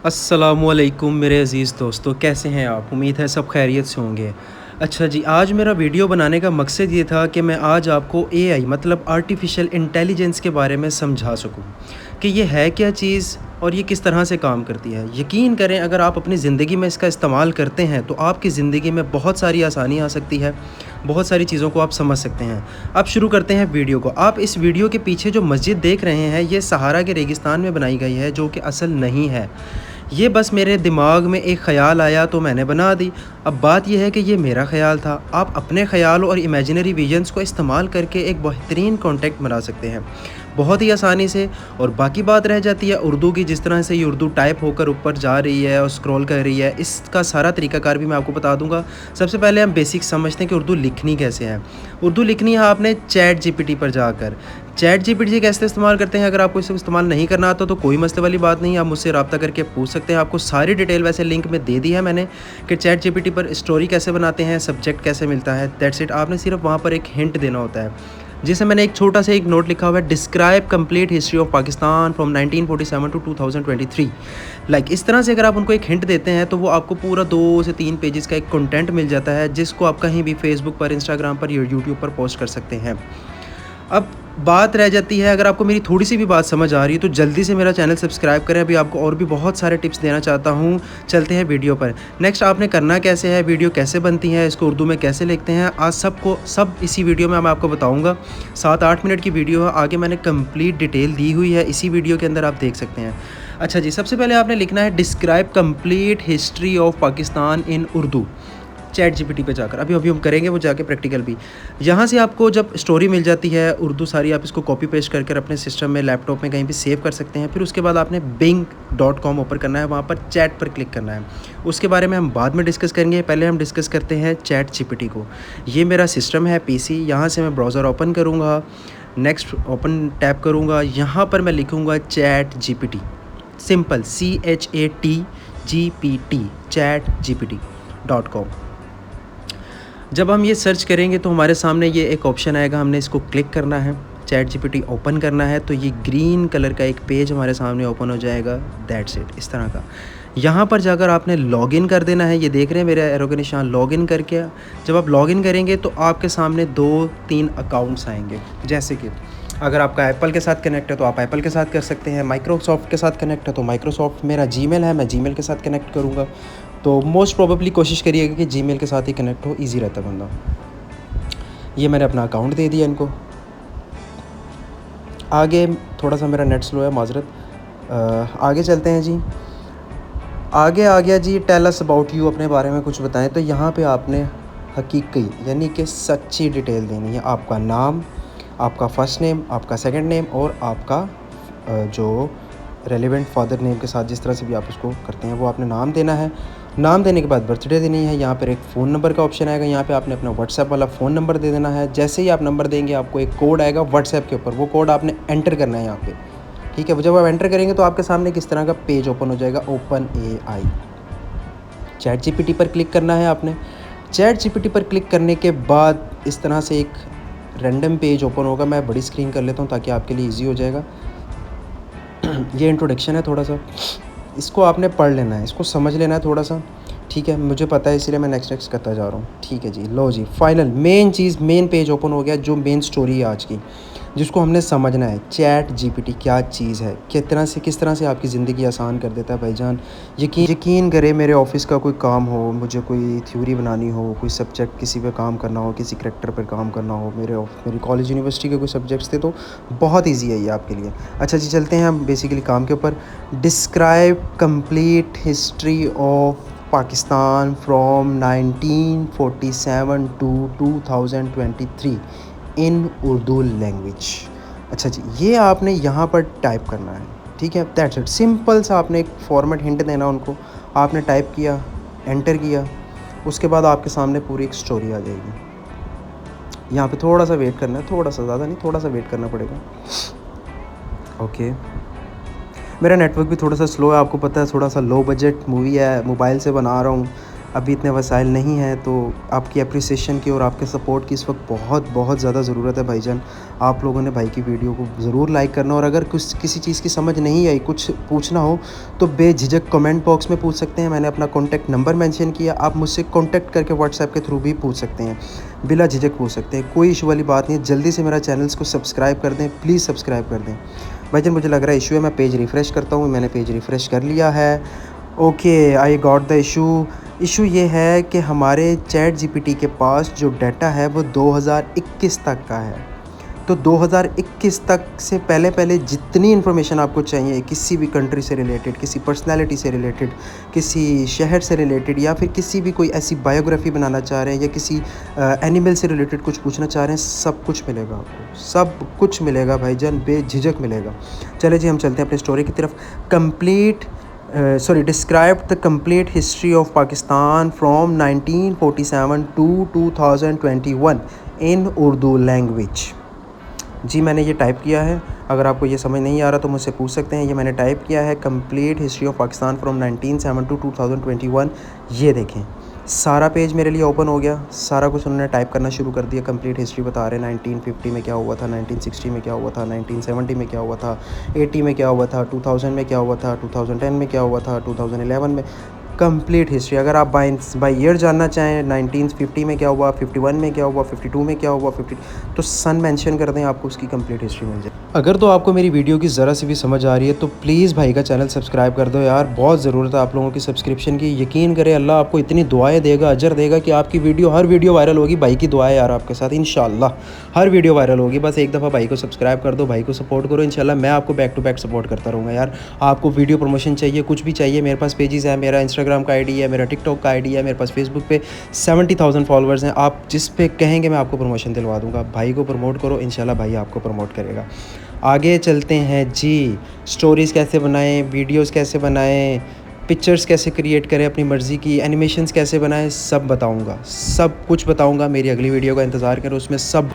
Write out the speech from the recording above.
अस्सलामुअलैकुम मेरे अज़ीज़ दोस्तों, कैसे हैं आप? उम्मीद है सब खैरियत से होंगे। अच्छा जी, आज मेरा वीडियो बनाने का मकसद ये था कि मैं आज आपको एआई मतलब आर्टिफ़िशियल इंटेलिजेंस के बारे में समझा सकूँ कि ये है क्या चीज़ और ये किस तरह से काम करती है। यकीन करें, अगर आप अपनी ज़िंदगी में इसका इस्तेमाल करते हैं तो आपकी ज़िंदगी में बहुत सारी आसानी आ सकती है, बहुत सारी चीज़ों को आप समझ सकते हैं। अब शुरू करते हैं वीडियो को। आप इस वीडियो के पीछे जो मस्जिद देख रहे हैं, ये सहारा के रेगिस्तान में बनाई गई है, जो कि असल नहीं है। ये बस मेरे दिमाग में एक ख़्याल आया तो मैंने बना दी। अब बात ये है कि ये मेरा ख़्याल था। आप अपने ख़्यालों और इमेजिनरी विजन्स को इस्तेमाल करके एक बेहतरीन कॉन्टेंट बना सकते हैं, बहुत ही आसानी से। और बाकी बात रह जाती है उर्दू की। जिस तरह से ये उर्दू टाइप होकर ऊपर जा रही है और स्क्रॉल कर रही है, इसका सारा तरीक़ाकार भी मैं आपको बता दूँगा। सबसे पहले हम बेसिक समझते हैं कि उर्दू लिखनी कैसे है। उर्दू लिखनी है आपने चैट जीपीटी पर जाकर। चैट जीपीटी कैसे इस्तेमाल करते हैं, अगर आपको इसे इस्तेमाल नहीं करना आता तो कोई मसले वाली बात नहीं, आप मुझसे रब्ता करके पूछ सकते हैं। आपको सारी डिटेल वैसे लिंक में दे दी है मैंने कि चैट जीपीटी पर स्टोरी कैसे बनाते हैं, सब्जेक्ट कैसे मिलता है। That's it. आपने सिर्फ वहाँ पर एक हिंट देना होता है, जिसे मैंने एक छोटा सा एक नोट लिखा हुआ है, describe complete history of Pakistan from 1947 to 2023। इस तरह से अगर आप उनको एक हिंट देते हैं तो वो आपको पूरा 2 से 3 पेजेस का एक कंटेंट मिल जाता है, जिसको आप कहीं भी फेसबुक पर, इंस्टाग्राम पर या यूट्यूब पर पोस्ट कर सकते हैं। अब बात रह जाती है, अगर आपको मेरी थोड़ी सी भी बात समझ आ रही है तो जल्दी से मेरा चैनल सब्सक्राइब करें। अभी आपको और भी बहुत सारे टिप्स देना चाहता हूँ। चलते हैं वीडियो पर। नेक्स्ट आपने करना कैसे है, वीडियो कैसे बनती है, इसको उर्दू में कैसे लिखते हैं, आज सब इसी वीडियो में मैं आपको बताऊँगा। 7-8 मिनट की वीडियो है, आगे मैंने कंप्लीट डिटेल दी हुई है, इसी वीडियो के अंदर आप देख सकते हैं। अच्छा जी, सबसे पहले आपने लिखना है describe complete history of Pakistan in Urdu, chat GPT पे जाकर। अभी हम करेंगे वो जाके प्रैक्टिकल भी। यहाँ से आपको जब स्टोरी मिल जाती है उर्दू सारी, आप इसको कॉपी पेस्ट कर अपने सिस्टम में, लैपटॉप में कहीं भी सेव कर सकते हैं। फिर उसके बाद आपने bing.com ओपन करना है, वहाँ पर चैट पर क्लिक करना है। उसके बारे में हम बाद में डिस्कस करेंगे, पहले हम डिस्कस करते हैं चैट जीपीटी को। ये मेरा सिस्टम है पीसी, यहाँ से मैं ब्राउज़र ओपन करूँगा, नेक्स्ट ओपन टैप करूँगा, यहाँ पर मैं लिखूँगा chat GPT, simple CHAT chat GPT.com। जब हम ये सर्च करेंगे तो हमारे सामने ये एक ऑप्शन आएगा, हमने इसको क्लिक करना है, चैट जीपीटी ओपन करना है, तो ये ग्रीन कलर का एक पेज हमारे सामने ओपन हो जाएगा। दैट्स इट, इस तरह का। यहाँ पर जाकर आपने लॉगिन कर देना है। ये देख रहे हैं मेरे एरो के निशान, लॉगिन करके जब आप लॉगिन करेंगे तो आपके सामने 2-3 अकाउंट्स आएंगे। जैसे कि अगर आपका एप्पल के साथ कनेक्ट है तो आप एप्पल के साथ कर सकते हैं, माइक्रोसॉफ्ट के साथ कनेक्ट है तो माइक्रोसॉफ्ट, मेरा जीमेल है मैं जीमेल के साथ कनेक्ट करूँगा। तो मोस्ट प्रोबेबली कोशिश करिएगा कि जीमेल के साथ ही कनेक्ट हो, ईजी रहता है बंदा। ये मैंने अपना अकाउंट दे दिया इनको। आगे थोड़ा सा मेरा नेट स्लो है, माजरत। आगे चलते हैं जी। आगे आ गया जी, टेल अस अबाउट यू, अपने बारे में कुछ बताएं। तो यहाँ पे आपने हकीकी यानी कि सच्ची डिटेल देनी है। आपका नाम, आपका फ़र्स्ट नेम, आपका सेकंड नेम और आपका जो रेलिवेंट फादर नेम के साथ जिस तरह से भी आप उसको करते हैं वो आपने नाम देना है। नाम देने के बाद बर्थडे देनी है। यहाँ पर एक फ़ोन नंबर का ऑप्शन आएगा, यहाँ पे आपने अपना व्हाट्सएप वाला फ़ोन नंबर दे देना है। जैसे ही आप नंबर देंगे आपको एक कोड आएगा व्हाट्सएप के ऊपर, वो कोड आपने एंटर करना है यहाँ पे, ठीक है। जब आप एंटर करेंगे तो आपके सामने किस तरह का पेज ओपन हो जाएगा, ओपन AI। चैट जीपीटी पर क्लिक करना है आपने। चैट जीपीटी पर क्लिक करने के बाद इस तरह से एक रैंडम पेज ओपन होगा। मैं बड़ी स्क्रीन कर लेता हूँ ताकि आपके लिए ईजी हो जाएगा। ये इंट्रोडक्शन है थोड़ा सा, इसको आपने पढ़ लेना है, इसको समझ लेना है थोड़ा सा, ठीक है। मुझे पता है इसलिए मैं नेक्स्ट करता जा रहा हूँ, ठीक है जी। लो जी, फाइनल मेन चीज़, मेन पेज ओपन हो गया, जो मेन स्टोरी है आज की, जिसको हमने समझना है। चैट जीपीटी क्या चीज़ है, किस तरह से आपकी ज़िंदगी आसान कर देता है भाईजान। यकीन करें, मेरे ऑफिस का कोई काम हो, मुझे कोई थ्योरी बनानी हो, कोई सब्जेक्ट किसी पे काम करना हो, किसी करैक्टर पर काम करना हो, मेरी कॉलेज यूनिवर्सिटी के कोई सब्जेक्ट्स थे, तो बहुत ईजी है ये आपके लिए। अच्छा जी, चलते हैं हम बेसिकली काम के ऊपर। Describe complete history of Pakistan from 1947 to 2023 in Urdu language. अच्छा जी, ये आपने यहाँ पर टाइप करना है, ठीक है। दैट्स इट, सिंपल सा आपने एक फॉर्मेट हिंट देना उनको। आपने टाइप किया, एंटर किया, उसके बाद आपके सामने पूरी एक स्टोरी आ जाएगी। यहाँ पे थोड़ा सा वेट करना है, थोड़ा सा, ज़्यादा नहीं, थोड़ा सा वेट करना पड़ेगा। ओके, मेरा नेटवर्क भी थोड़ा सा स्लो है, आपको पता है, थोड़ा सा लो बजट मूवी है, मोबाइल से बना रहा हूँ। अभी इतने वसाइल नहीं हैं, तो आपकी एप्रिसिएशन की और आपके सपोर्ट की इस वक्त बहुत बहुत ज़्यादा ज़रूरत है भाईजान। आप लोगों ने भाई की वीडियो को ज़रूर लाइक करना, और अगर कुछ किसी चीज़ की समझ नहीं आई, कुछ पूछना हो तो बेझिझक कमेंट बॉक्स में पूछ सकते हैं। मैंने अपना कॉन्टैक्ट नंबर मेंशन किया, आप मुझसे कॉन्टैक्ट करके व्हाट्सएप के थ्रू भी पूछ सकते हैं, बिला झिझक पूछ सकते हैं, कोई इशू वाली बात नहीं है। जल्दी से मेरा चैनल्स को सब्सक्राइब कर दें, प्लीज़ सब्सक्राइब कर दें भाईजान। मुझे लग रहा है इशू है, मैं पेज रिफ़्रेश करता हूँ। मैंने पेज रिफ़्रेश कर लिया है। Okay, I got the issue ये है कि हमारे चैट जीपीटी के पास जो डाटा है वो 2021 तक का है। तो 2021 तक से पहले पहले जितनी इन्फॉर्मेशन आपको चाहिए किसी भी कंट्री से रिलेटेड, किसी पर्सनालिटी से रिलेटेड, किसी शहर से रिलेटेड, या फिर किसी भी कोई ऐसी बायोग्राफ़ी बनाना चाह रहे हैं, या किसी एनिमल से रिलेटेड कुछ पूछना चाह रहे हैं, सब कुछ मिलेगा आपको, सब कुछ मिलेगा भाईजान, बेझिझक मिलेगा। चले जी, हम चलते हैं अपनी स्टोरी की तरफ। Describe the complete history of Pakistan from 1947 to 2021 in Urdu language. जी मैंने ये टाइप किया है, अगर आपको ये समझ नहीं आ रहा तो मुझसे पूछ सकते हैं। ये मैंने टाइप किया है complete history of Pakistan from 1907 to 2021। ये देखें, सारा पेज मेरे लिए ओपन हो गया, सारा कुछ उन्होंने टाइप करना शुरू कर दिया। कंप्लीट हिस्ट्री बता रहे हैं, 1950 में क्या हुआ था, 1960 में क्या हुआ था, 1970 में क्या हुआ था, 80 में क्या हुआ था, 2000 में क्या हुआ था, 2010 में क्या हुआ था, 2011 में। कंप्लीट हिस्ट्री, अगर आप बाई ईयर जानना चाहें, 1950 में क्या हुआ, 51 में क्या हुआ, 52 में क्या हुआ, 50, तो सन मेंशन कर दें, आपको उसकी कंप्लीट हिस्ट्री मिल जाए। अगर तो आपको मेरी वीडियो की ज़रा सी भी समझ आ रही है तो प्लीज़ भाई का चैनल सब्सक्राइब कर दो यार, बहुत ज़रूरत है आप लोगों की सब्सक्रिप्शन की। यकीन करें, अल्लाह आपको इतनी दुआएं देगा, अजर देगा कि आपकी हर वीडियो वायरल होगी। भाई की दुआएं यार आपके साथ, इंशाल्लाह हर वीडियो वायरल होगी। बस एक दफ़ा भाई को सब्सक्राइब कर दो, भाई को सपोर्ट करो, इंशाल्लाह मैं आपको बैक टू बैक सपोर्ट करता रहूँगा यार। आपको वीडियो प्रमोशन चाहिए, कुछ भी चाहिए, मेरे पास पेजेस है, मेरा इंस्टाग्राम का आईडी है, मेरा टिकटॉक का आईडी है, मेरे पास फेसबुक पे 70,000 फॉलोअर्स हैं। आप जिस पे कहेंगे मैं आपको प्रमोशन दिलवा दूंगा। भाई को प्रमोट करो, इंशाल्लाह भाई आपको प्रमोट करेगा। आगे चलते हैं जी, स्टोरीज़ कैसे बनाएं, वीडियोस कैसे बनाएं, पिक्चर्स कैसे क्रिएट करें अपनी मर्ज़ी की, एनिमेशंस कैसे बनाएं, सब बताऊंगा, सब कुछ बताऊंगा। मेरी अगली वीडियो का इंतज़ार करो, उसमें सब